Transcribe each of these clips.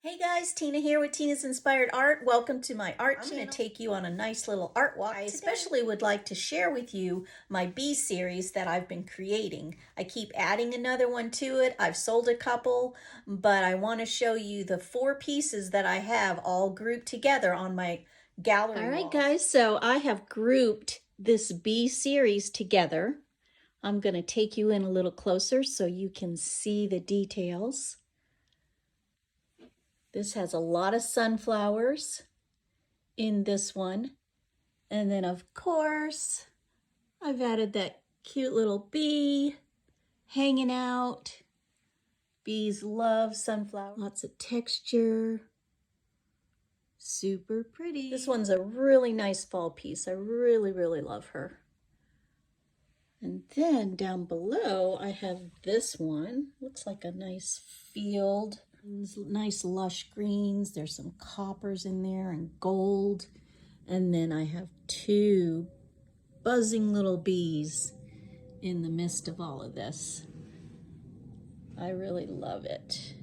Hey guys, Tina here with Tina's Inspired Art. Welcome to my art channel. I'm going to take you on a nice little art walk. I especially would like to share with you my bee series that I've been creating. I keep adding another one to it. I've sold a couple, but I want to show you the 4 pieces that I have all grouped together on my gallery wall. All right guys, so I have grouped this bee series together. I'm going to take you in a little closer so you can see the details. This has a lot of sunflowers in this one. And then of course, I've added that cute little bee hanging out. Bees love sunflowers. Lots of texture. Super pretty. This one's a really nice fall piece. I really, really love her. And then down below, I have this one. Looks like a nice field. Nice lush greens. There's some coppers in there and gold. And then I have 2 buzzing little bees in the midst of all of this. I really love it.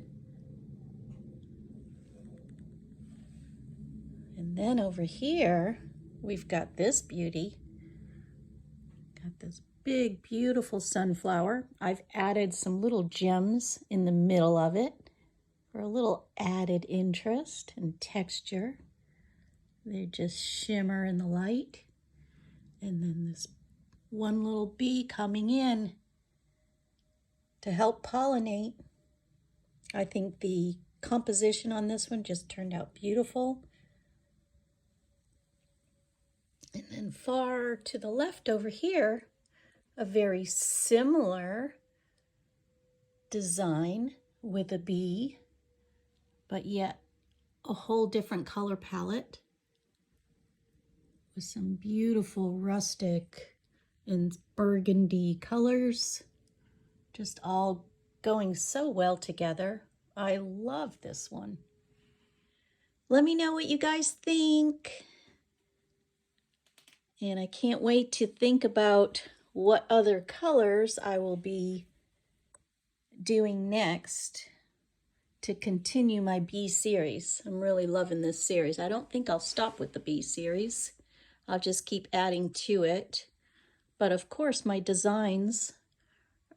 And then over here, we've got this beauty. Got this big, beautiful sunflower. I've added some little gems in the middle of it for a little added interest and texture. They just shimmer in the light. And then this one little bee coming in to help pollinate. I think the composition on this one just turned out beautiful. And then far to the left over here, a very similar design with a bee, but yet a whole different color palette with some beautiful rustic and burgundy colors, just all going so well together. I love this one. Let me know what you guys think. And I can't wait to think about what other colors I will be doing next to continue my bee series. I'm really loving this series. I don't think I'll stop with the bee series. I'll just keep adding to it. But of course, my designs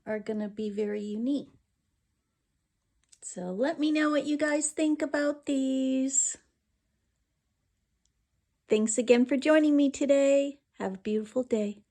are going to be very unique. So let me know what you guys think about these. Thanks again for joining me today. Have a beautiful day.